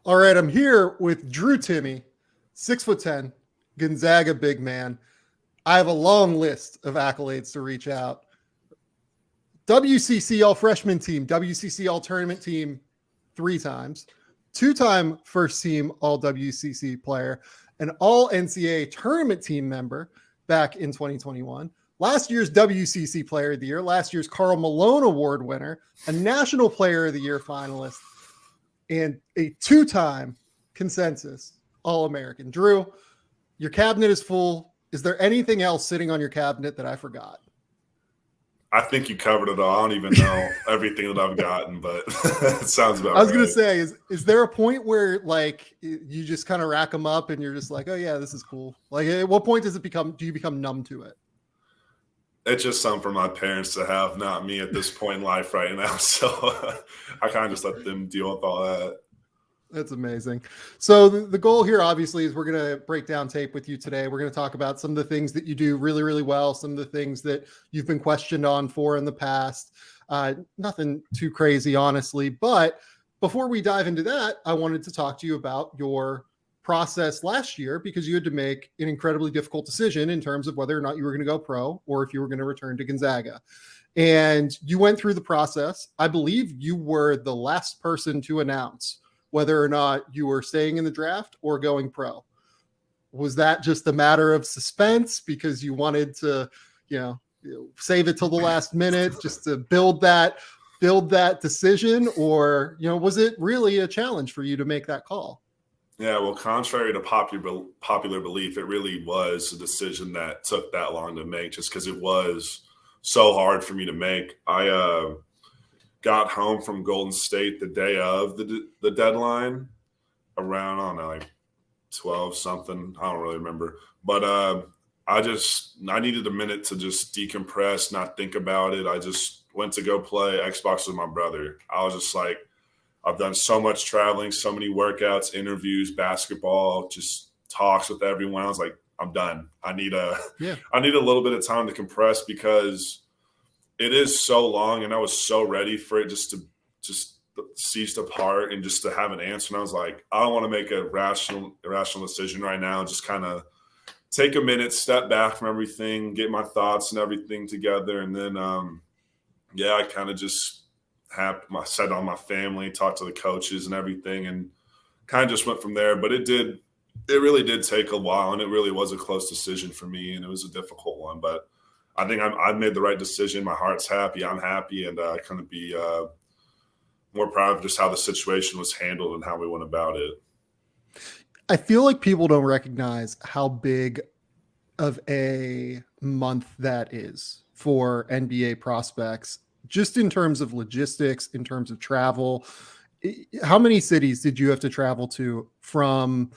All right, I'm here with Drew Timme, 6'10", Gonzaga big man. I have a long list of accolades to reach out. WCC All Freshman Team, WCC All Tournament Team 3 times, 2-time first team All WCC player, an All NCAA Tournament Team member back in 2021. Last year's WCC Player of the Year, last year's Karl Malone Award winner, a National Player of the Year finalist, and a 2-time consensus All-American. Drew, your cabinet is full. Is there anything else sitting on your cabinet that I forgot? I think you covered it all. I don't even know everything that I've gotten, but it sounds about right. I was going to say, is there a point where like you just kind of rack them up and you're just like, oh yeah, this is cool. Like at what point do you become numb to it? It's just something for my parents to have, not me at this point in life right now. So I kind of just let them deal with all that. That's amazing. So the goal here, obviously, is we're going to break down tape with you today. We're going to talk about some of the things that you do really, really well, some of the things that you've been questioned on for in the past. Nothing too crazy, honestly. But before we dive into that, I wanted to talk to you about your process last year, because you had to make an incredibly difficult decision in terms of whether or not you were going to go pro or if you were going to return to Gonzaga. And you went through the process. I believe you were the last person to announce whether or not you were staying in the draft or going pro. Was that just a matter of suspense because you wanted to, save it till the last minute just to build that decision? Or, was it really a challenge for you to make that call? Yeah, well, contrary to popular belief, it really was a decision that took that long to make just because it was so hard for me to make. I got home from Golden State the day of the deadline around, I don't know, like 12 something. I don't really remember. But I needed a minute to just decompress, not think about it. I just went to go play Xbox with my brother. I was just like, I've done so much traveling, so many workouts, interviews, basketball, just talks with everyone. I was like, I'm done. I need a little bit of time to compress because it is so long, and I was so ready for it just cease apart and just to have an answer. And I was like, I don't want to make a irrational decision right now. Just kind of take a minute, step back from everything, get my thoughts and everything together. And then, I kind of just set on my family, talked to the coaches and everything, and kind of just went from there. But it really did take a while, and it really was a close decision for me, and it was a difficult one. But I think I've made the right decision. My heart's happy. I'm happy, and I couldn't be more proud of just how the situation was handled and how we went about it. I feel like people don't recognize how big of a month that is for NBA prospects, just in terms of logistics, in terms of travel. How many cities did you have to travel to from,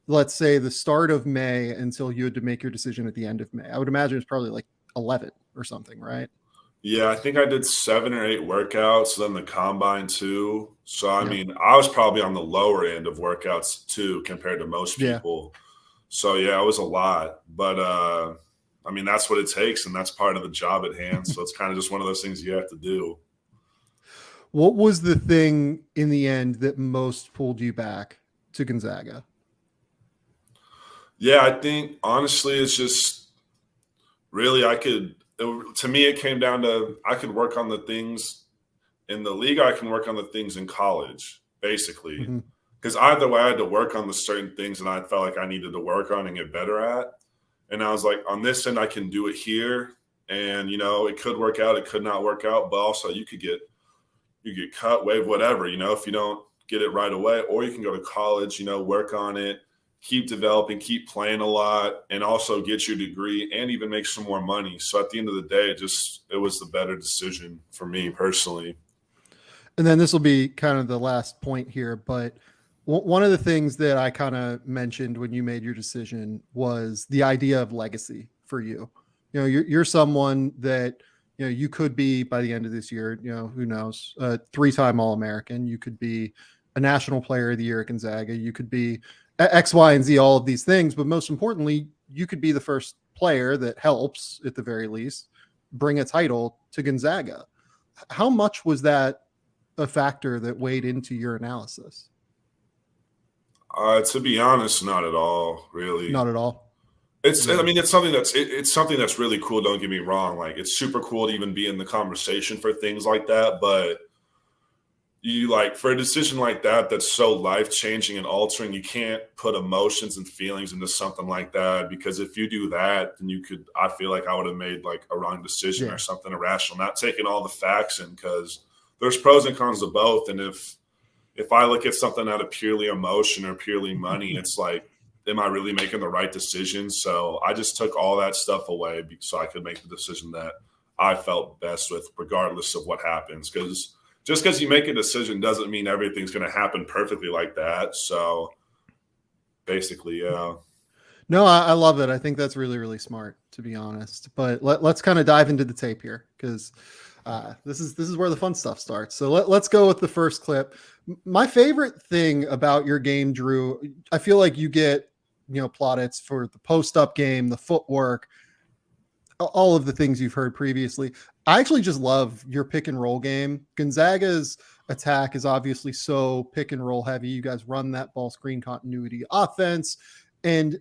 let's say, the start of May until you had to make your decision at the end of May? I would imagine it's probably like 11 or something, right? Yeah, I think I did 7 or 8 workouts, then the combine too. So, I mean, I was probably on the lower end of workouts too compared to most people. Yeah. So, yeah, it was a lot. But, I mean, that's what it takes, and that's part of the job at hand. So it's kind of just one of those things you have to do. What was the thing in the end that most pulled you back to Gonzaga? Yeah, I think, honestly, it's just really to me, it came down to I could work on the things in the league, I can work on the things in college, basically. Because either way, I had to work on the certain things that I felt like I needed to work on and get better at. And I was like, on this end, I can do it here. And, it could work out, it could not work out. But also you get cut, waive, whatever, if you don't get it right away. Or you can go to college, work on it, keep developing, keep playing a lot, and also get your degree and even make some more money. So at the end of the day, it was the better decision for me personally. And then this will be kind of the last point here, but one of the things that I kind of mentioned when you made your decision was the idea of legacy for you. You're someone that, you could be by the end of this year, who knows, 3-time All-American. You could be a National Player of the Year at Gonzaga. You could be X, Y, and Z, all of these things. But most importantly, you could be the first player that helps, at the very least, bring a title to Gonzaga. How much was that a factor that weighed into your analysis? To be honest, not at all, really. Not at all. I Yeah. mean, it's something that's really cool. Don't get me wrong. Like, it's super cool to even be in the conversation for things like that. But you like for a decision like that, that's so life changing and altering, you can't put emotions and feelings into something like that, because if you do that, then I feel like I would have made like a wrong decision or Yeah. something irrational, not taking all the facts in, because there's pros and cons to both. And if I look at something out of purely emotion or purely money, it's like, am I really making the right decision? So I just took all that stuff away so I could make the decision that I felt best with, regardless of what happens. Because just because you make a decision doesn't mean everything's going to happen perfectly like that. So basically, yeah. No, I love it. I think that's really, really smart, to be honest. But let's kind of dive into the tape here, because this is where the fun stuff starts. So let's go with the first clip. My favorite thing about your game, Drew, I feel like you get, plaudits for the post-up game, the footwork, all of the things you've heard previously. I actually just love your pick and roll game. Gonzaga's attack is obviously so pick and roll heavy. You guys run that ball screen continuity offense, and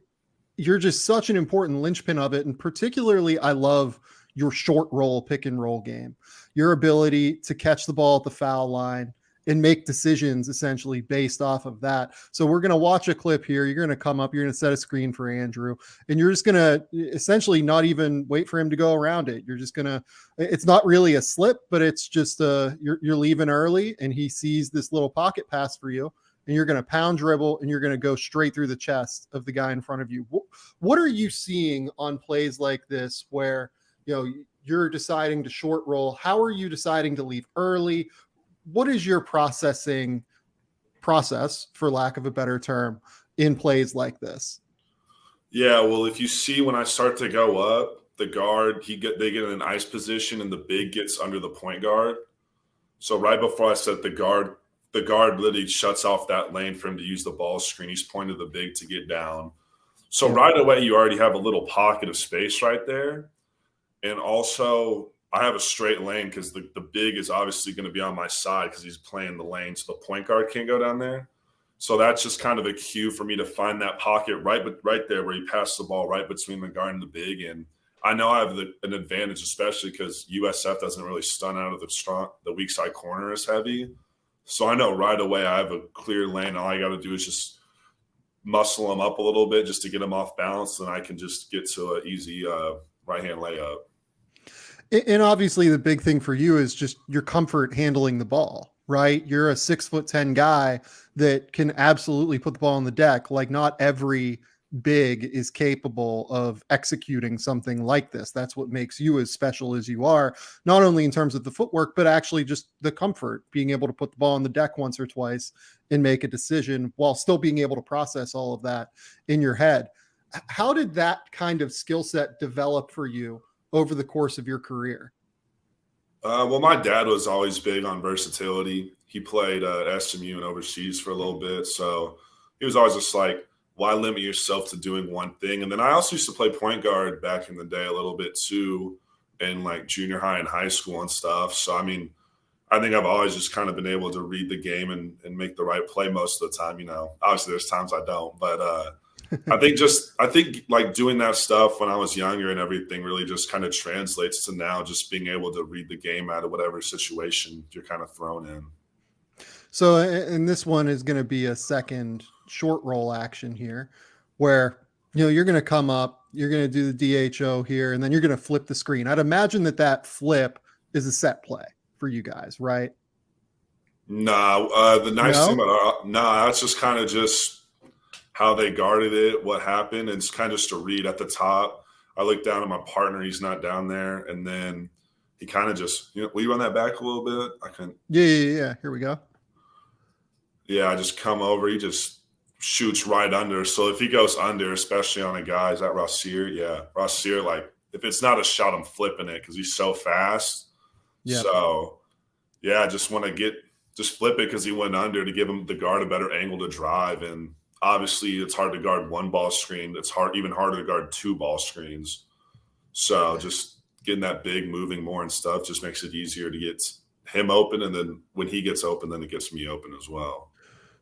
you're just such an important linchpin of it. And particularly, I love your short roll pick and roll game, your ability to catch the ball at the foul line and make decisions essentially based off of that. So we're going to watch a clip here. You're going to come up, you're going to set a screen for Andrew, and you're just going to essentially not even wait for him to go around it. You're just going to, it's not really a slip, but it's just you're leaving early, and he sees this little pocket pass for you, and you're going to pound dribble, and you're going to go straight through the chest of the guy in front of you. What are you seeing on plays like this where, you're deciding to short roll? How are you deciding to leave early? What is your process, for lack of a better term, in plays like this? Yeah, well, if you see when I start to go up, the guard, they get in an ice position and the big gets under the point guard. So right before I set the guard literally shuts off that lane for him to use the ball screen. He's pointed the big to get down. So right away, you already have a little pocket of space right there. And also, I have a straight lane because the big is obviously going to be on my side because he's playing the lane, so the point guard can't go down there. So that's just kind of a cue for me to find that pocket right there where he passed the ball right between the guard and the big. And I know I have an advantage, especially because USF doesn't really stun out of the weak side corner as heavy. So I know right away I have a clear lane. All I got to do is just muscle him up a little bit just to get him off balance, and I can just get to an easy right-hand layup. And obviously the big thing for you is just your comfort handling the ball, right? You're a 6'10" guy that can absolutely put the ball on the deck. Like, not every big is capable of executing something like this. That's what makes you as special as you are, not only in terms of the footwork, but actually just the comfort, being able to put the ball on the deck once or twice and make a decision while still being able to process all of that in your head. How did that kind of skill set develop for you over the course of your career? Well, my dad was always big on versatility. He played SMU and overseas for a little bit. So he was always just like, why limit yourself to doing one thing? And then I also used to play point guard back in the day a little bit too, in like junior high and high school and stuff. So, I mean, I think I've always just kind of been able to read the game and make the right play most of the time. Obviously there's times I don't, but I think like doing that stuff when I was younger and everything really just kind of translates to now just being able to read the game out of whatever situation you're kind of thrown in. So, and this one is going to be a second short roll action here where, you're going to come up, you're going to do the DHO here, and then you're going to flip the screen. I'd imagine that flip is a set play for you guys, right? The nice thing about that's just kind of just how they guarded it, what happened. It's kind of just a read at the top. I look down at my partner, he's not down there, and then he kind of just, will you run that back a little bit? I can. Yeah. Here we go. Yeah, I just come over. He just shoots right under. So if he goes under, especially on a guy, is that Rossier, like, if it's not a shot, I'm flipping it because he's so fast. Yeah. So, yeah, I just want to just flip it because he went under to give him the guard a better angle to drive. And obviously it's hard to guard one ball screen. It's even harder to guard two ball screens. So just getting that big moving more and stuff just makes it easier to get him open. And then when he gets open, then it gets me open as well.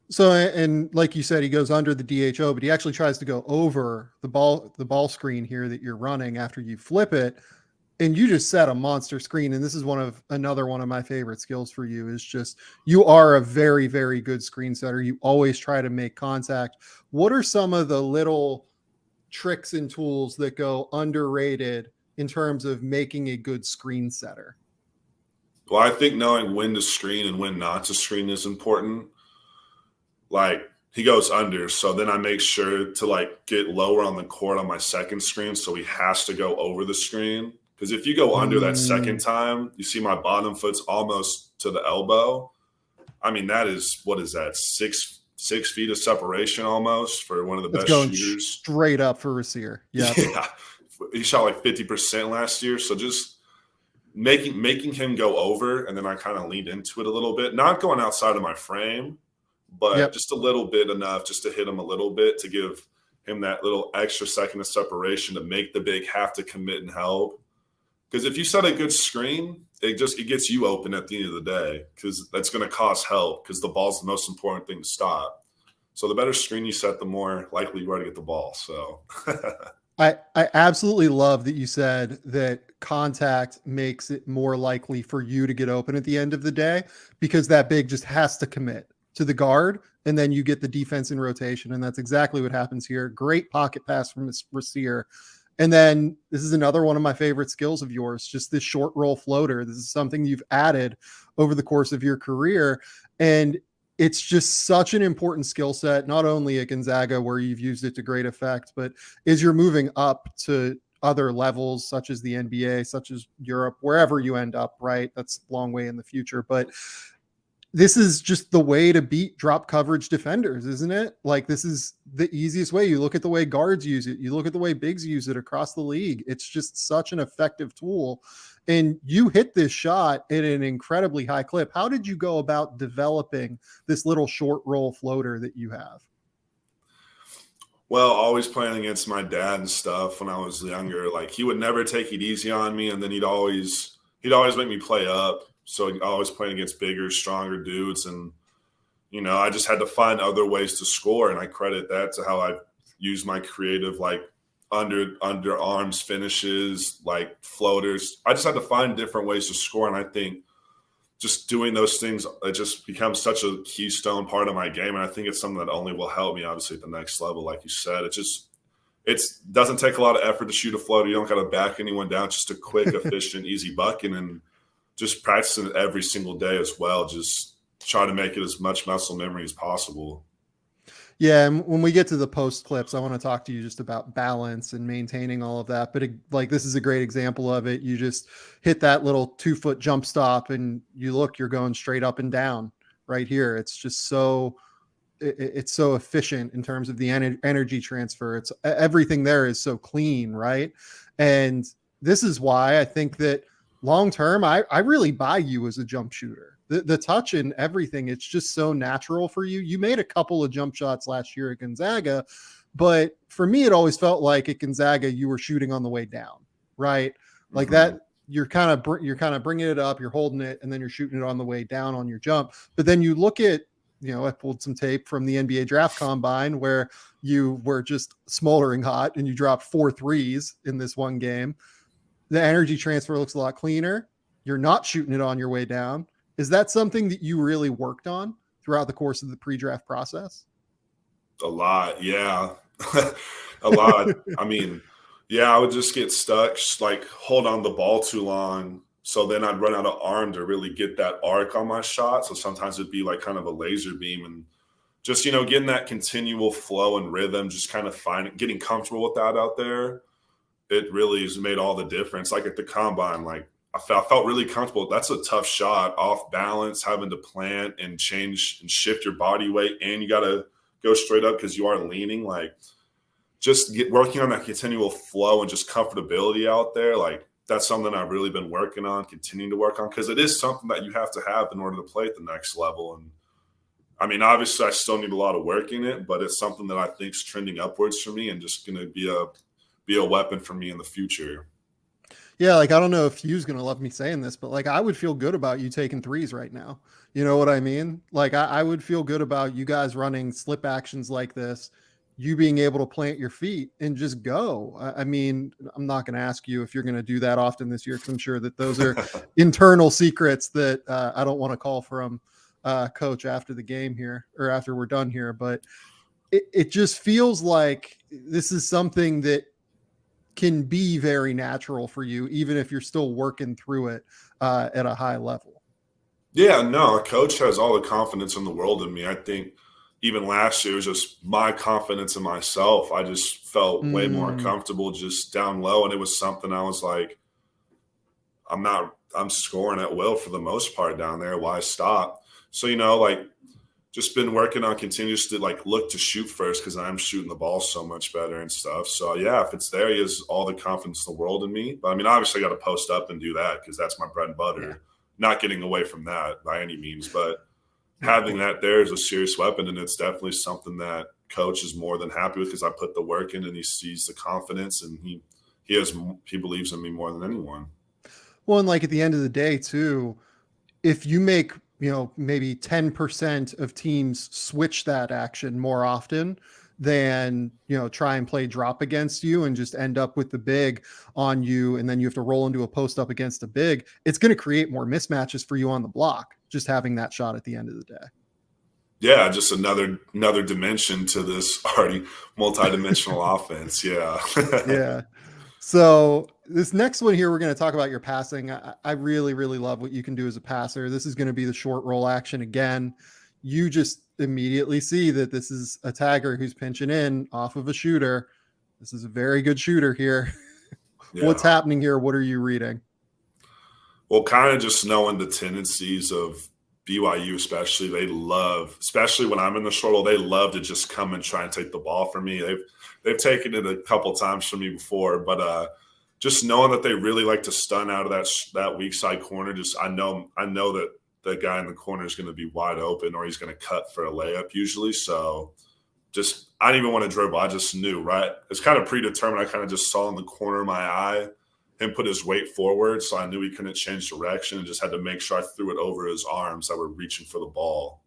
So, and like you said, he goes under the DHO, but he actually tries to go over the ball screen here that you're running after you flip it. And you just set a monster screen. And this is another one of my favorite skills for you is just, you are a very, very good screen setter. You always try to make contact. What are some of the little tricks and tools that go underrated in terms of making a good screen setter? Well, I think knowing when to screen and when not to screen is important. Like he goes under, so then I make sure to like get lower on the court on my second screen, so he has to go over the screen. Because if you go under that second time, you see my bottom foot's almost to the elbow. I mean, that is, what is that, 6 feet of separation almost for one of the best shooters. Straight up for Rasir. Yeah. Yeah. He shot like 50% last year. So just making him go over, and then I kind of leaned into it a little bit, not going outside of my frame, but just a little bit enough just to hit him a little bit to give him that little extra second of separation to make the big have to commit and help. Because if you set a good screen, it gets you open at the end of the day, because that's going to cost help, because the ball's the most important thing to stop. So the better screen you set, the more likely you are to get the ball. So I absolutely love that you said that contact makes it more likely for you to get open at the end of the day, because that big just has to commit to the guard, and then you get the defense in rotation. And that's exactly what happens here. Great pocket pass from Rasir. And then this is another one of my favorite skills of yours, just this short roll floater. This is something you've added over the course of your career. And it's just such an important skill set, not only at Gonzaga, where you've used it to great effect, but as you're moving up to other levels, such as the NBA, such as Europe, wherever you end up, right? That's a long way in the future. But this is just the way to beat drop coverage defenders, isn't it? Like, this is the easiest way. You look at the way guards use it. You look at the way bigs use it across the league. It's just such an effective tool. And you hit this shot at an incredibly high clip. How did you go about developing this little short roll floater that you have? Well, always playing against my dad and stuff when I was younger, like he would never take it easy on me. And then he'd always make me play up. So I was playing against bigger, stronger dudes. And, I just had to find other ways to score. And I credit that to how I use my creative, like underarms finishes, like floaters. I just had to find different ways to score. And I think just doing those things, it just becomes such a keystone part of my game. And I think it's something that only will help me, obviously, at the next level. Like you said, it doesn't take a lot of effort to shoot a floater. You don't got to back anyone down. Just a quick, efficient, easy bucket. And just practicing it every single day as well. Just try to make it as much muscle memory as possible. Yeah, and when we get to the post clips, I want to talk to you just about balance and maintaining all of that. But this is a great example of it. You just hit that little 2-foot jump stop, and you're going straight up and down right here. It's just it's so efficient in terms of the energy transfer. It's everything there is so clean, right? And this is why I think that long term, I really buy you as a jump shooter. The touch and everything, it's just so natural for you. You made a couple of jump shots last year at Gonzaga, but for me, it always felt like at Gonzaga, you were shooting on the way down, right? Like that, you're kind of bringing it up, you're holding it, and then you're shooting it on the way down on your jump. But then you look at, I pulled some tape from the NBA draft combine where you were just smoldering hot and you dropped 4 threes in this one game. The energy transfer looks a lot cleaner. You're not shooting it on your way down. Is that something that you really worked on throughout the course of the pre-draft process? A lot. Yeah. A lot. I mean, yeah, I would just get stuck, just like hold on the ball too long. So then I'd run out of arm to really get that arc on my shot. So sometimes it'd be like kind of a laser beam, and just, getting that continual flow and rhythm, just kind of getting comfortable with that out there. It really has made all the difference. Like at the combine, like I felt really comfortable. That's a tough shot, off balance, having to plant and change and shift your body weight, and you got to go straight up because you are leaning. Like just working on that continual flow and just comfortability out there. Like that's something I've really been working on, continuing to work on, because it is something that you have to have in order to play at the next level. And I mean, obviously I still need a lot of work in it, but it's something that I think is trending upwards for me and just going to be a weapon for me in the future. Yeah, like I don't know if Hugh's going to love me saying this, but like I would feel good about you taking threes right now. You know what I mean? Like I would feel good about you guys running slip actions like this, you being able to plant your feet and just go. I mean, I'm not going to ask you if you're going to do that often this year because I'm sure that those are internal secrets that I don't want to call from coach after the game here or after we're done here. But it just feels like this is something that can be very natural for you, even if you're still working through it at a high level. Yeah, no, coach has all the confidence in the world in me. I think even last year it was just my confidence in myself. I just felt way more comfortable just down low. And it was something I was like, I'm scoring at will for the most part down there. Why stop? So, like just been working on continues to like look to shoot first because I'm shooting the ball so much better and stuff. So yeah, if it's there, he has all the confidence in the world in me. But I mean, obviously I got to post up and do that because that's my bread and butter. Yeah. Not getting away from that by any means, but having that there is a serious weapon. And it's definitely something that coach is more than happy with because I put the work in and he sees the confidence and he believes in me more than anyone. Well, and like at the end of the day too, if you make, maybe 10% of teams switch that action more often than, try and play drop against you and just end up with the big on you. And then you have to roll into a post up against a big, it's going to create more mismatches for you on the block, just having that shot at the end of the day. Yeah. Just another dimension to this already multi-dimensional offense. Yeah. Yeah. So this next one here, we're going to talk about your passing. I really, really love what you can do as a passer. This is going to be the short roll action again. You just immediately see that this is a tagger who's pinching in off of a shooter. This is a very good shooter here. Yeah. What's happening here? What are you reading? Well, kind of just knowing the tendencies of BYU, especially when I'm in the short roll, they love to just come and try and take the ball from me. They've taken it a couple times from me before, but just knowing that they really like to stun out of that weak side corner. Just I know that the guy in the corner is going to be wide open or he's going to cut for a layup usually. So just I didn't even want to dribble. I just knew, right? It's kind of predetermined. I kind of just saw in the corner of my eye him put his weight forward, so I knew he couldn't change direction and just had to make sure I threw it over his arms that were reaching for the ball.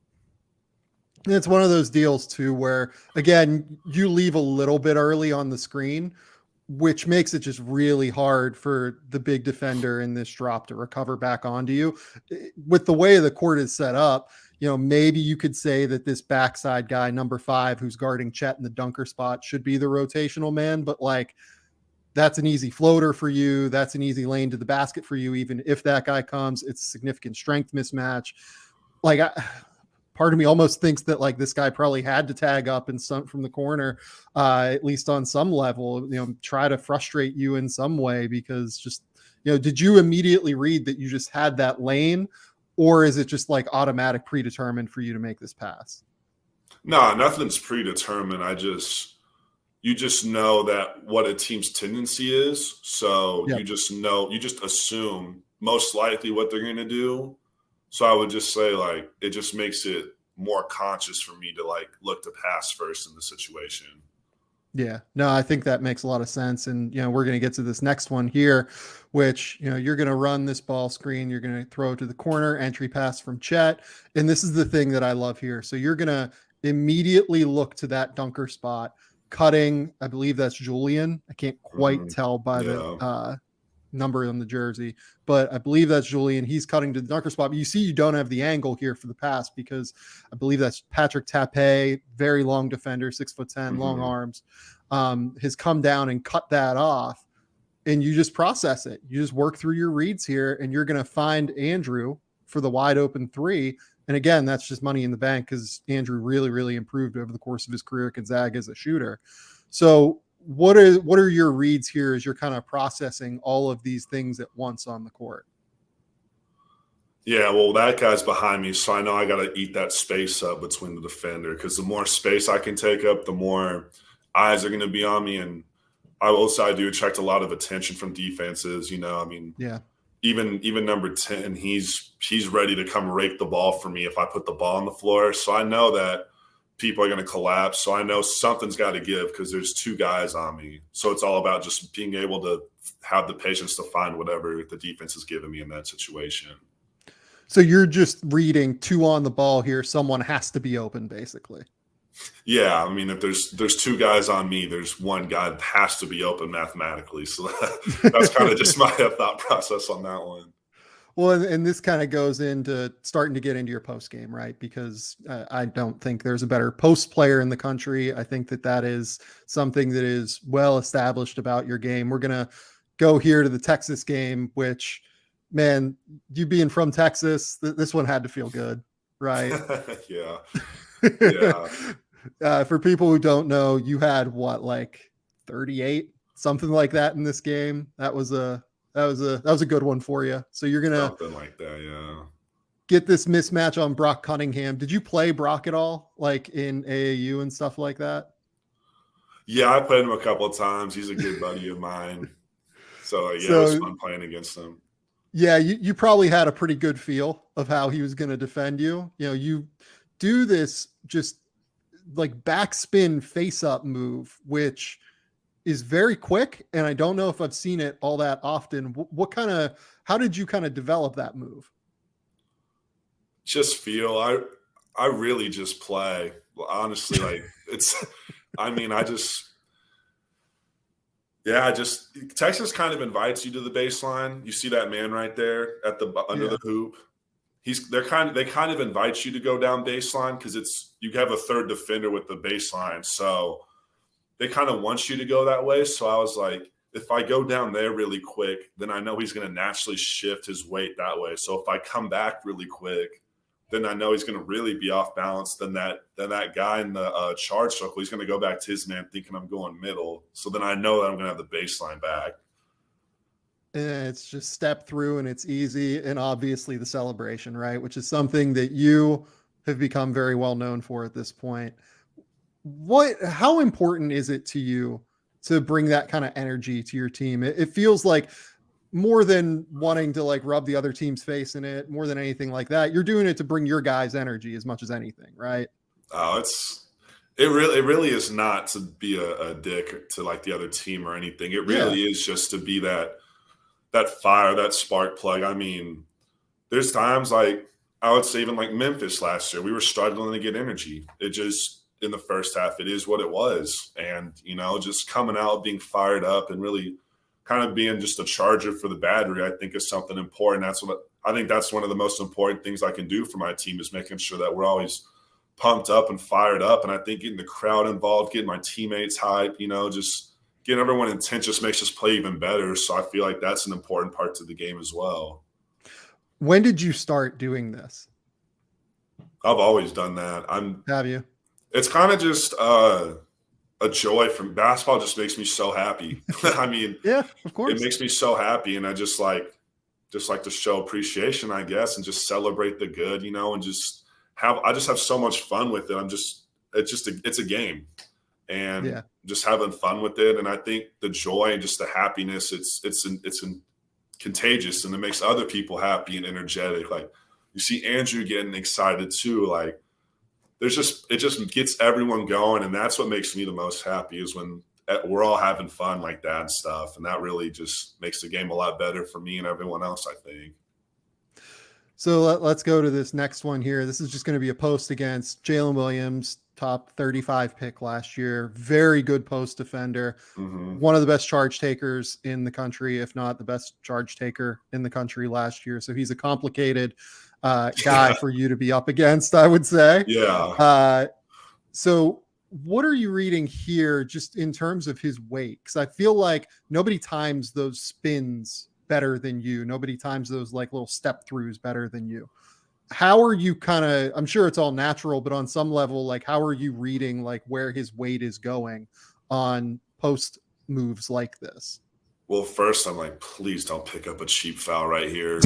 It's one of those deals too where, again, you leave a little bit early on the screen, which makes it just really hard for the big defender in this drop to recover back onto you. With the way the court is set up, maybe you could say that this backside guy, number 5, who's guarding Chet in the dunker spot, should be the rotational man, but like, that's an easy floater for you. That's an easy lane to the basket for you. Even if that guy comes, it's a significant strength mismatch. Like part of me almost thinks that like this guy probably had to tag up in some from the corner, at least on some level, try to frustrate you in some way because just, did you immediately read that you just had that lane or is it just like automatic predetermined for you to make this pass? No, nothing's predetermined. You just know that what a team's tendency is. So You just assume most likely what they're going to do. So I would just say like, it just makes it more conscious for me to like look to pass first in the situation. Yeah, no, I think that makes a lot of sense. And, we're going to get to this next one here, which, you're going to run this ball screen. You're going to throw it to the corner, entry pass from Chet. And this is the thing that I love here. So you're going to immediately look to that dunker spot. Cutting, I believe that's Julian. I can't quite tell by the number on the jersey, but I believe that's Julian. He's cutting to the dunker spot. But you see, you don't have the angle here for the pass because I believe that's Patrick Tape, very long defender, 6'10", long arms, has come down and cut that off. And you just process it. You just work through your reads here, and you're going to find Andrew for the wide open 3. And again, that's just money in the bank because Andrew really, really improved over the course of his career at Gonzaga as a shooter. So what are your reads here as you're kind of processing all of these things at once on the court? Yeah, well, that guy's behind me, so I know I got to eat that space up between the defender because the more space I can take up, the more eyes are going to be on me. And I do attract a lot of attention from defenses, Yeah. Even number 10, he's ready to come rake the ball for me if I put the ball on the floor. So I know that people are going to collapse. So I know something's got to give because there's 2 guys on me. So it's all about just being able to have the patience to find whatever the defense is giving me in that situation. So you're just reading 2 on the ball here. Someone has to be open, basically. Yeah, I mean, if there's 2 guys on me, there's 1 guy that has to be open mathematically. So that's kind of just my thought process on that one. Well, and this kind of goes into starting to get into your post game, right? Because I don't think there's a better post player in the country. I think that is something that is well established about your game. We're going to go here to the Texas game, which, man, you being from Texas, this one had to feel good, right? Yeah. Yeah. For people who don't know, you had what, like 38, something like that in this game. That was a good one for you. So you're gonna something like that, yeah. Get this mismatch on Brock Cunningham. Did you play Brock at all, like in AAU and stuff like that? Yeah, I played him a couple of times. He's a good buddy of mine. So yeah, it was fun playing against him. Yeah, you probably had a pretty good feel of how he was going to defend you. You know, you do this just like backspin face up move, which is very quick. And I don't know if I've seen it all that often. How did you kind of develop that move? Just feel, I really just play. Honestly, like Texas kind of invites you to the baseline. You see that man right there at the under the hoop. They kind of invite you to go down baseline because you have a third defender with the baseline. So they kind of want you to go that way. So I was like, if I go down there really quick, then I know he's going to naturally shift his weight that way. So if I come back really quick, then I know he's going to really be off balance. Then that guy in the charge circle, he's going to go back to his man thinking I'm going middle. So then I know that I'm going to have the baseline back. And it's just step through and it's easy. And obviously the celebration, right? Which is something that you have become very well known for at this point. How important is it to you to bring that kind of energy to your team? It feels like more than wanting to like rub the other team's face in it, more than anything like that, you're doing it to bring your guys energy as much as anything, right? Oh, it really is not to be a dick to like the other team or anything. It really is just to be that fire, that spark plug. I mean, there's times like I would say even like Memphis last year, we were struggling to get energy. It just in the first half, it is what it was. And, you know, just coming out, being fired up and really kind of being just a charger for the battery, I think is something important. I think that's one of the most important things I can do for my team is making sure that we're always pumped up and fired up. And I think getting the crowd involved, getting my teammates hype, you know, just getting everyone intent just makes us play even better. So I feel like that's an important part to the game as well. When did you start doing this? I've always done that. Have you? It's kind of just a joy from basketball. Just makes me so happy. I mean, yeah, of course, it makes me so happy, and I just like to show appreciation, I guess, and just celebrate the good, you know, and I just have so much fun with it. It's a game, and just having fun with it. And I think the joy and just the happiness, it's contagious, and it makes other people happy and energetic. Like you see Andrew getting excited too. Like it just gets everyone going, and that's what makes me the most happy is when we're all having fun like that and stuff. And that really just makes the game a lot better for me and everyone else, I think. So let's go to this next one here. This is just going to be a post against Jalen Williams, top 35 pick last year. Very good post defender. Mm-hmm. One of the best charge takers in the country, if not the best charge taker in the country last year. So he's a complicated guy for you to be up against, I would say. Yeah. So what are you reading here just in terms of his weight? Because I feel like nobody times those spins better than you. Nobody times those like little step throughs better than you. How are you I'm sure it's all natural, but on some level, like how are you reading like where his weight is going on post moves like this? Well, first I'm like, please don't pick up a cheap foul right here.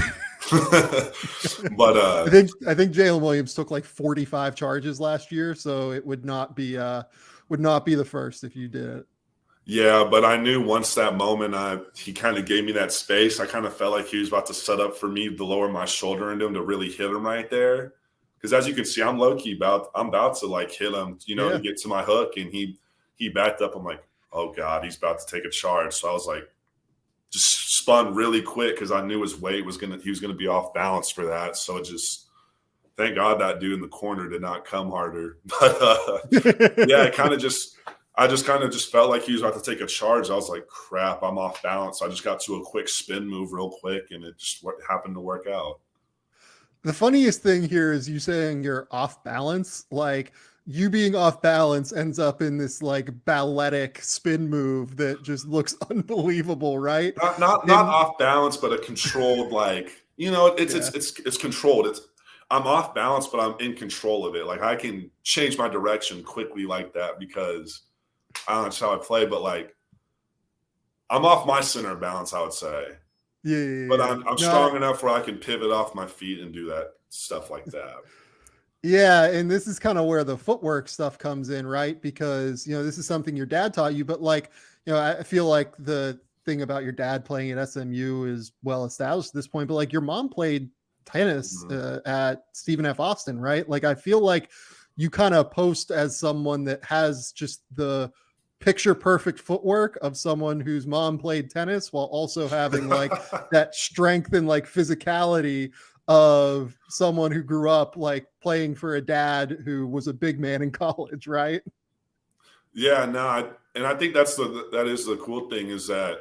But I think Jalen Williams took like 45 charges last year, so it would not be the first if you did it. Yeah, but I knew once that moment he kind of gave me that space, I kind of felt like he was about to set up for me to lower my shoulder into him to really hit him right there. Because as you can see, I'm low-key I'm about to like hit him, you know, to get to my hook, and he backed up. I'm like, oh God, he's about to take a charge. So I was like, just spun really quick because I knew he was gonna be off balance for that. So thank God that dude in the corner did not come harder. But yeah, I just kind of just felt like he was about to take a charge. I was like, crap, I'm off balance. I just got to a quick spin move real quick, and it just happened to work out. The funniest thing here is you saying you're off balance. Like, you being off balance ends up in this like balletic spin move that just looks unbelievable, right? Not off balance, but a controlled, like, it's controlled. I'm off balance, but I'm in control of it. Like, I can change my direction quickly like that because I don't know how I play, but like I'm off my center of balance, I would say. Yeah. But I'm strong enough where I can pivot off my feet and do that stuff like that. Yeah, and this is kind of where the footwork stuff comes in, right? Because, this is something your dad taught you, but like, I feel like the thing about your dad playing at SMU is well established at this point, but like your mom played tennis at Stephen F. Austin, right? Like, I feel like you kind of post as someone that has just the picture perfect footwork of someone whose mom played tennis while also having like that strength and like physicality of someone who grew up like playing for a dad who was a big man in college, right? Yeah, no, I think that is the cool thing is that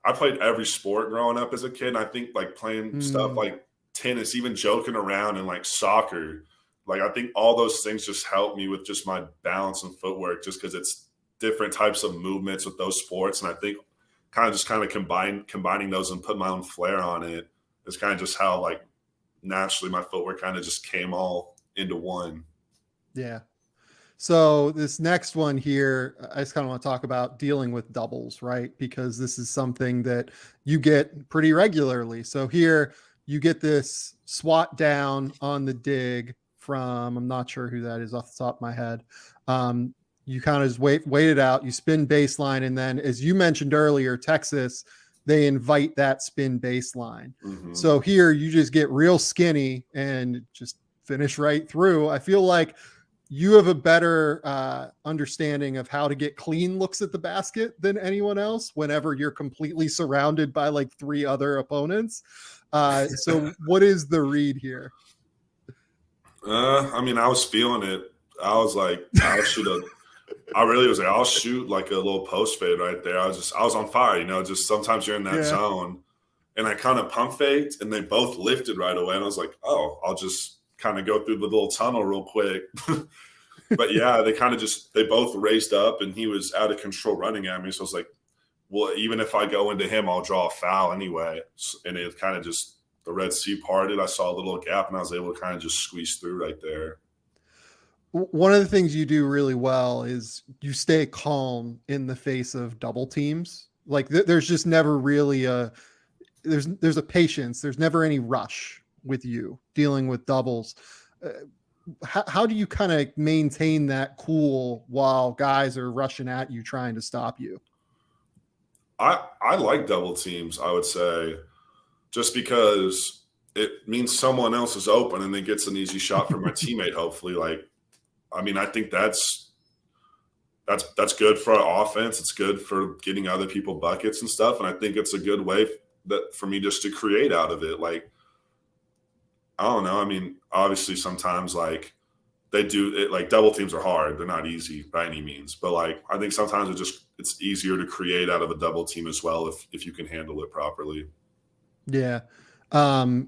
I played every sport growing up as a kid. And I think like playing stuff like tennis, even joking around, and like soccer, like I think all those things just help me with just my balance and footwork, just because it's different types of movements with those sports. And I think kind of combining those and put my own flair on it is kind of just how like naturally my footwork kind of just came all into one. Yeah. So this next one here, I just kind of want to talk about dealing with doubles, right? Because this is something that you get pretty regularly. So here you get this swat down on the dig from, I'm not sure who that is off the top of my head. You kind of just wait it out. You spin baseline. And then, as you mentioned earlier, Texas, they invite that spin baseline. Mm-hmm. So here you just get real skinny and just finish right through. I feel like you have a better understanding of how to get clean looks at the basket than anyone else whenever you're completely surrounded by like 3 other opponents. So what is the read here? I mean, I was feeling it. I was like, I'll shoot like a little post fade right there. I was on fire, just sometimes you're in that zone. And I kind of pump faked and they both lifted right away. And I was like, oh, I'll just kind of go through the little tunnel real quick. But yeah, they both raised up and he was out of control running at me. So I was like, well, even if I go into him, I'll draw a foul anyway. And it kind of just, the Red Sea parted. I saw a little gap and I was able to kind of just squeeze through right there. One of the things you do really well is you stay calm in the face of double teams. Like there's just never really there's a patience. There's never any rush with you dealing with doubles. How do you kind of maintain that cool while guys are rushing at you trying to stop you? I like double teams, I would say, just because it means someone else is open and then gets an easy shot from my teammate, hopefully. Like, I mean, I think that's good for our offense. It's good for getting other people buckets and stuff. And I think it's a good way for me just to create out of it. Like, I don't know. I mean, obviously sometimes like they do it, like double teams are hard. They're not easy by any means, but like, I think sometimes it's easier to create out of a double team as well if you can handle it properly. Yeah. The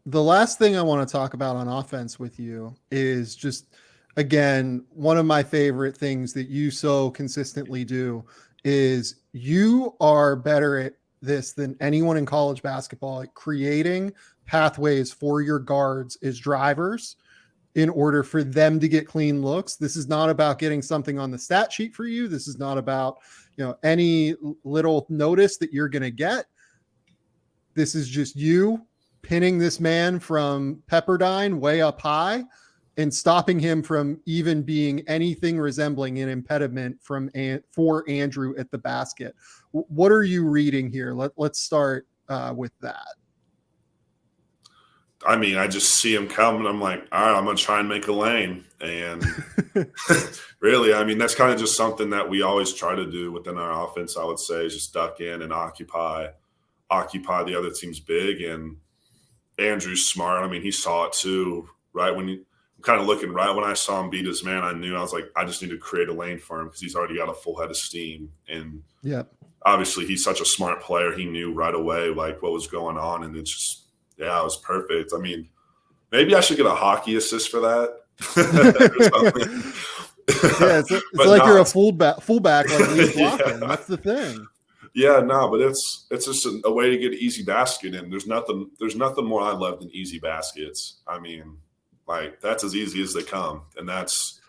last thing I want to talk about on offense with you is just, again, one of my favorite things that you so consistently do is you are better at this than anyone in college basketball at creating pathways for your guards as drivers in order for them to get clean looks. This is not about getting something on the stat sheet for you. This is not about, any little notice that you're going to get. This is just you pinning this man from Pepperdine way up high and stopping him from even being anything resembling an impediment for Andrew at the basket. What are you reading here? Let's start with that. I mean, I just see him coming. I'm like, all right, I'm going to try and make a lane. And really, I mean, that's kind of just something that we always try to do within our offense, I would say, is just duck in and occupy. occupy the other team's big. And Andrew's smart. I mean, he saw it too, right? I'm kind of looking right when I saw him beat his man, I knew, I was like, I just need to create a lane for him because he's already got a full head of steam. And obviously he's such a smart player. He knew right away like what was going on. And it's just, it was perfect. I mean, maybe I should get a hockey assist for that. It's like you're a fullback like Lee's blocking. Yeah. That's the thing. Yeah, no, but it's just a way to get an easy basket in. There's nothing more I love than easy baskets. I mean, like that's as easy as they come. And that's,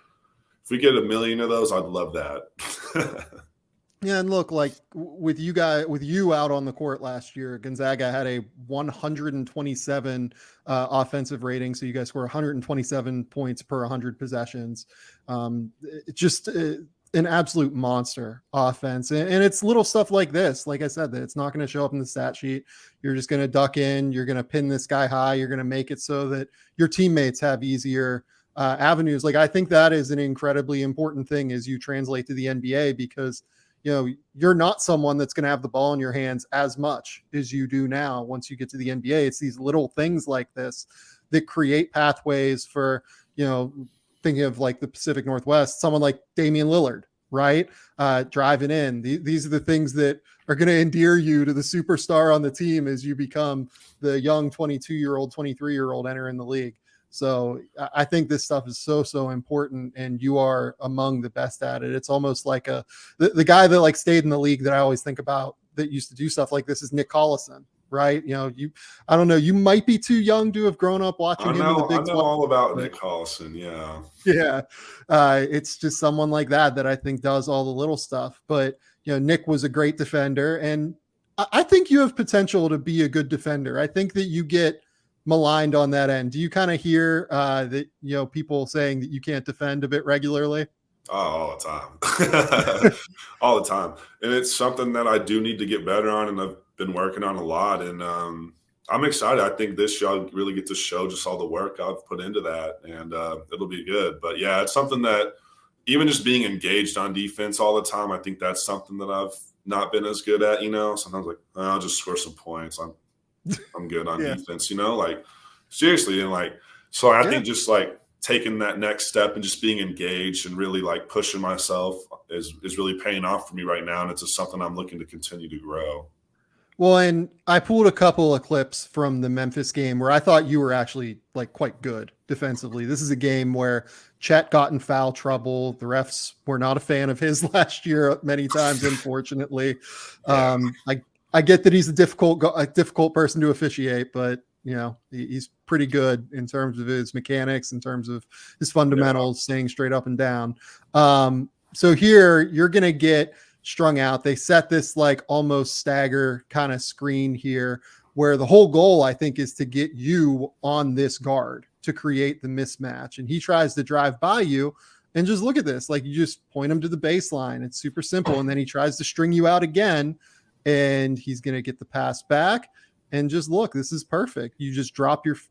if we get 1 million of those, I'd love that. Yeah, and look, like with you out on the court last year, Gonzaga had a 127 offensive rating. So you guys score 127 points per 100 possessions. Just an absolute monster offense. And it's little stuff like this. Like I said, that it's not going to show up in the stat sheet. You're just going to duck in. You're going to pin this guy high. You're going to make it so that your teammates have easier avenues. Like I think that is an incredibly important thing as you translate to the NBA, because you know, you're not someone that's going to have the ball in your hands as much as you do now. Once you get to the NBA, it's these little things like this that create pathways for, you know, thinking of like the Pacific Northwest, someone like Damian Lillard, right? Driving in. These are the things that are going to endear you to the superstar on the team as you become the young 22-year-old, 23-year-old entering the league. So I think this stuff is so important, and you are among the best at it. It's almost like the guy that like stayed in the league that I always think about that used to do stuff like this is Nick Collison, right? You know, I don't know, you might be too young to have grown up watching him in the Big 12. I know all about Nick Collison, yeah. Yeah, it's just someone like that I think does all the little stuff. But, you know, Nick was a great defender, and I think you have potential to be a good defender. I think that you get maligned on that end. Do you kind of hear that, you know, people saying that you can't defend a bit regularly? Oh, all the time. All the time. And it's something that I do need to get better on, and I've been working on a lot. And I'm excited. I think this show I'll really get to show just all the work I've put into that, and it'll be good. But yeah, it's something that even just being engaged on defense all the time, I think that's something that I've not been as good at, you know. Sometimes like, I'll just score some points. I'm good on defense, you know, like seriously. And like, so I think just like taking that next step and just being engaged and really like pushing myself is really paying off for me right now. And it's just something I'm looking to continue to grow. Well, and I pulled a couple of clips from the Memphis game where I thought you were actually like quite good defensively. This is a game where Chet got in foul trouble. The refs were not a fan of his last year many times, unfortunately. I get that he's a difficult person to officiate, but you know, he's pretty good in terms of his mechanics, in terms of his fundamentals, staying straight up and down. So here you're going to get strung out. They set this like almost stagger kind of screen here where the whole goal, I think, is to get you on this guard to create the mismatch. And he tries to drive by you, and just look at this. Like, you just point him to the baseline. It's super simple. And then he tries to string you out again, and he's going to get the pass back. And just look, this is perfect. You just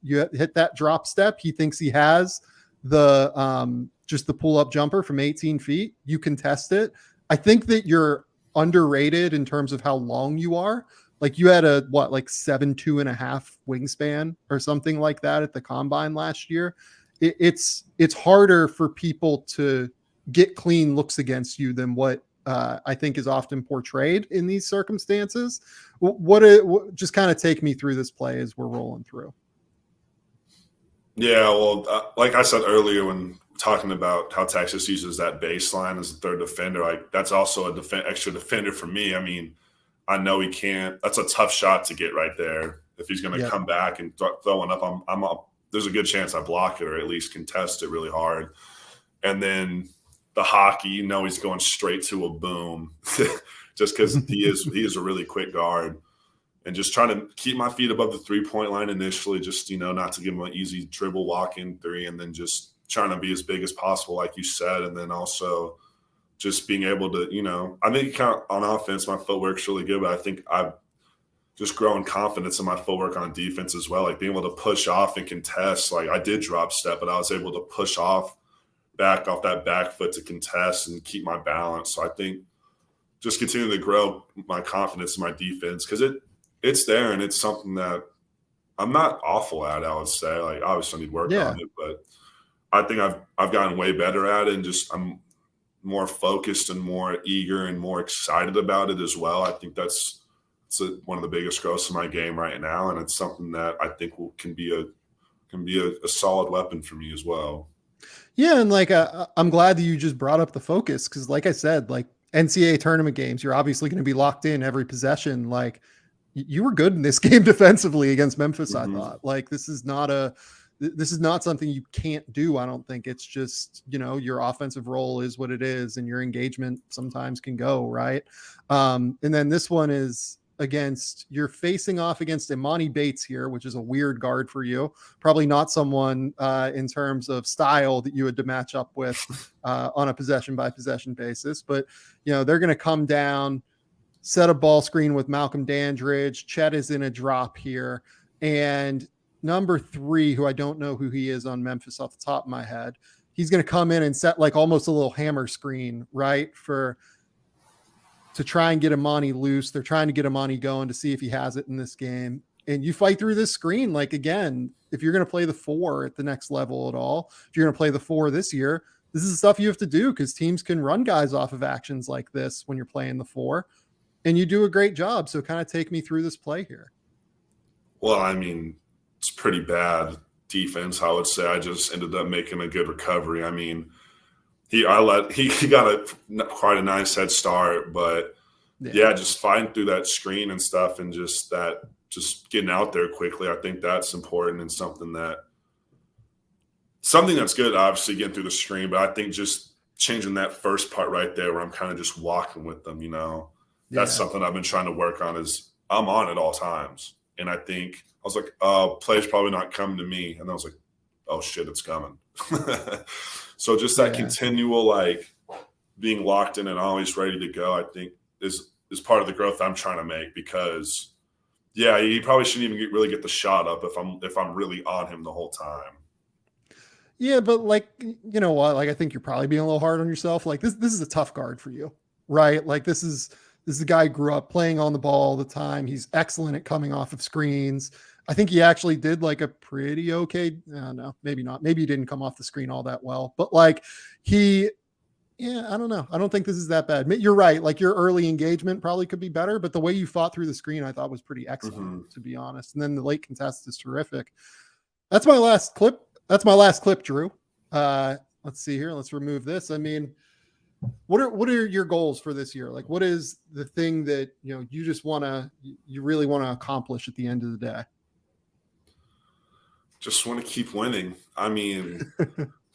you hit that drop step. He thinks he has the, just the pull up jumper from 18 feet. You contest it. I think that you're underrated in terms of how long you are. Like, you had a 7'2.5" wingspan or something like that at the combine last year. It's harder for people to get clean looks against you than what I think is often portrayed in these circumstances. Just kind of take me through this play as we're rolling through. Yeah, well, like I said earlier when talking about how Texas uses that baseline as a third defender, like that's also extra defender for me. I mean, I know he can't. That's a tough shot to get right there. If he's going to come back and throw one up, I'm up. There's a good chance I block it or at least contest it really hard. And then the hockey, you know, he's going straight to a boom just because he is a really quick guard. And just trying to keep my feet above the 3-point line initially, just, you know, not to give him an easy dribble walk-in three, and then just trying to be as big as possible, like you said. And then also just being able to, you know, I think kind of on offense, my footwork's really good, but I think I've just growing confidence in my footwork on defense as well, like being able to push off and contest. Like, I did drop step, but I was able to push back off that back foot to contest and keep my balance. So I think just continuing to grow my confidence in my defense, because it's there, and it's something that I'm not awful at, I would say. Like, obviously, I need work Yeah. on it, but I think I've gotten way better at it, and just I'm more focused and more eager and more excited about it as well. I think that's one of the biggest growths in my game right now, and it's something that I think can be a solid weapon for me as well. Yeah, and like I'm glad that you just brought up the focus because, like I said, like NCAA tournament games, you're obviously going to be locked in every possession. Like you were good in this game defensively against Memphis. I Mm-hmm. thought like this is not something you can't do. I don't think it's just your offensive role is what it is, and your engagement sometimes can go right. And then this one is you're facing off against Imani Bates here, which is a weird guard for you. Probably not someone in terms of style that you would to match up with on a possession by possession basis. But they're going to come down, set a ball screen with Malcolm Dandridge. Chet is in a drop here, and number 3, who I don't know who he is on Memphis off the top of my head, he's going to come in and set like almost a little hammer screen, right, to try and get Imani loose. They're trying to get Imani going to see if he has it in this game. And you fight through this screen. Like, again, if you're going to play the 4 at the next level at all, if you're going to play the 4 this year, this is the stuff you have to do because teams can run guys off of actions like this when you're playing the 4. And you do a great job. So kind of take me through this play here. Well, I mean, it's pretty bad defense, I would say. I just ended up making a good recovery. I mean, he got quite a nice head start, but yeah, just fighting through that screen and stuff, and just getting out there quickly. I think that's important and something that's good. Obviously, getting through the screen, but I think just changing that first part right there, where I'm kind of just walking with them. That's something I've been trying to work on. Is I'm on at all times, and I think I was like, "Oh, play's probably not coming to me," and I was like, "Oh shit, it's coming." So just that continual like being locked in and always ready to go, I think is part of the growth I'm trying to make, because he probably shouldn't even really get the shot up if I'm really on him the whole time. Yeah, but like what? Like I think you're probably being a little hard on yourself. Like this is a tough guard for you, right? Like this is a guy who grew up playing on the ball all the time. He's excellent at coming off of screens. I think he actually did like a pretty okay. No, maybe not. Maybe he didn't come off the screen all that well, but like I don't know. I don't think this is that bad. You're right. Like your early engagement probably could be better, but the way you fought through the screen, I thought was pretty excellent, to be honest. And then the late contest is terrific. That's my last clip. Drew. Let's see here. Let's remove this. I mean, what are your goals for this year? Like, what is the thing that, you really want to accomplish at the end of the day? Just want to keep winning. I mean,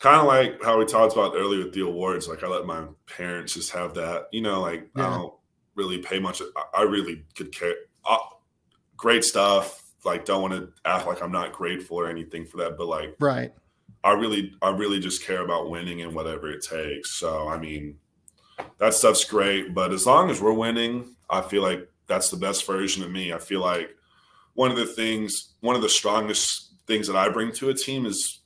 kind of like how we talked about earlier with the awards. Like I let my parents just have that, I don't really pay much. I really could care. Great stuff. Like, don't want to act like I'm not grateful or anything for that. But like, right. I really just care about winning and whatever it takes. So, I mean, that stuff's great. But as long as we're winning, I feel like that's the best version of me. I feel like one of the strongest things that I bring to a team is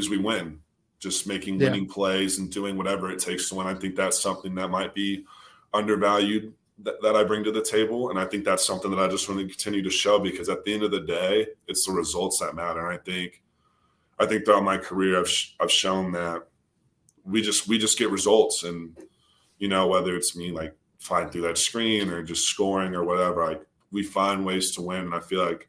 we win. Just making winning plays and doing whatever it takes to win. I think that's something that might be undervalued that I bring to the table. And I think that's something that I just want to continue to show, because at the end of the day, it's the results that matter. And I think throughout my career, I've shown that we just get results. And, whether it's me like fighting through that screen or just scoring or whatever, like we find ways to win. And I feel like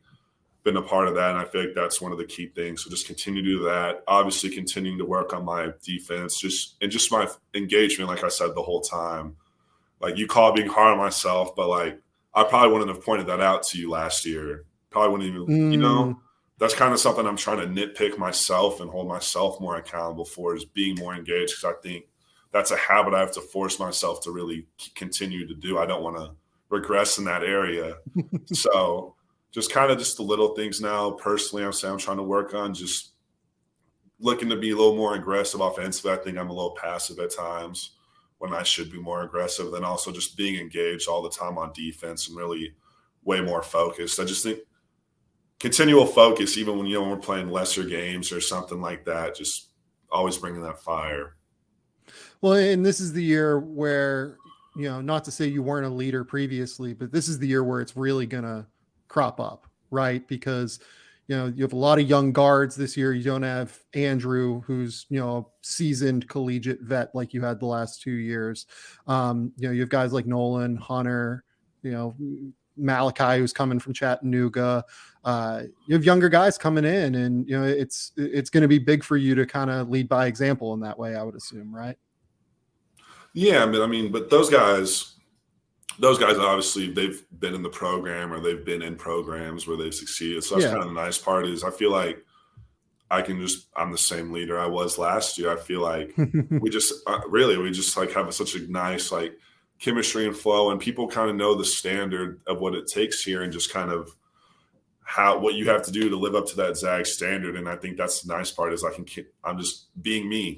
been a part of that, and I feel like that's one of the key things. So just continue to do that. Obviously, continuing to work on my defense, just my engagement. Like I said the whole time, like you call it being hard on myself, but like I probably wouldn't have pointed that out to you last year. Probably wouldn't even. That's kind of something I'm trying to nitpick myself and hold myself more accountable for, is being more engaged, because I think that's a habit I have to force myself to really continue to do. I don't want to regress in that area, so. Just kind of just the little things now. Personally, I'm trying to work on just looking to be a little more aggressive offensively. I think I'm a little passive at times when I should be more aggressive. Then also just being engaged all the time on defense and really way more focused. I just think continual focus, even when we're playing lesser games or something like that, just always bringing that fire. Well, and this is the year where, not to say you weren't a leader previously, but this is the year where it's really gonna crop up, right? Because, you know, you have a lot of young guards this year. You don't have Andrew, who's, you know, a seasoned collegiate vet like you had the last 2 years. You know, you have guys like Nolan, Hunter, you know, Malachi, who's coming from Chattanooga. You have younger guys coming in, and, you know, it's going to be big for you to kind of lead by example in that way, I would assume, right? Yeah, but those guys obviously they've been in the program or they've been in programs where they've succeeded. So that's kind of the nice part is I feel like I'm the same leader I was last year. I feel like we just like have such a nice like chemistry and flow, and people kind of know the standard of what it takes here and just kind of what you have to do to live up to that Zag standard. And I think that's the nice part is I'm just being me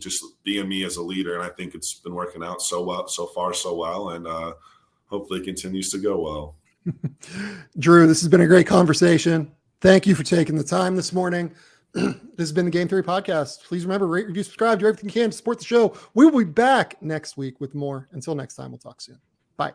as a leader. And I think it's been working out so well. And hopefully it continues to go well. Drew, this has been a great conversation. Thank you for taking the time this morning. This has been the Game Theory Podcast. Please remember, rate, review, subscribe, do everything you can to support the show. We will be back next week with more. Until next time, we'll talk soon. Bye.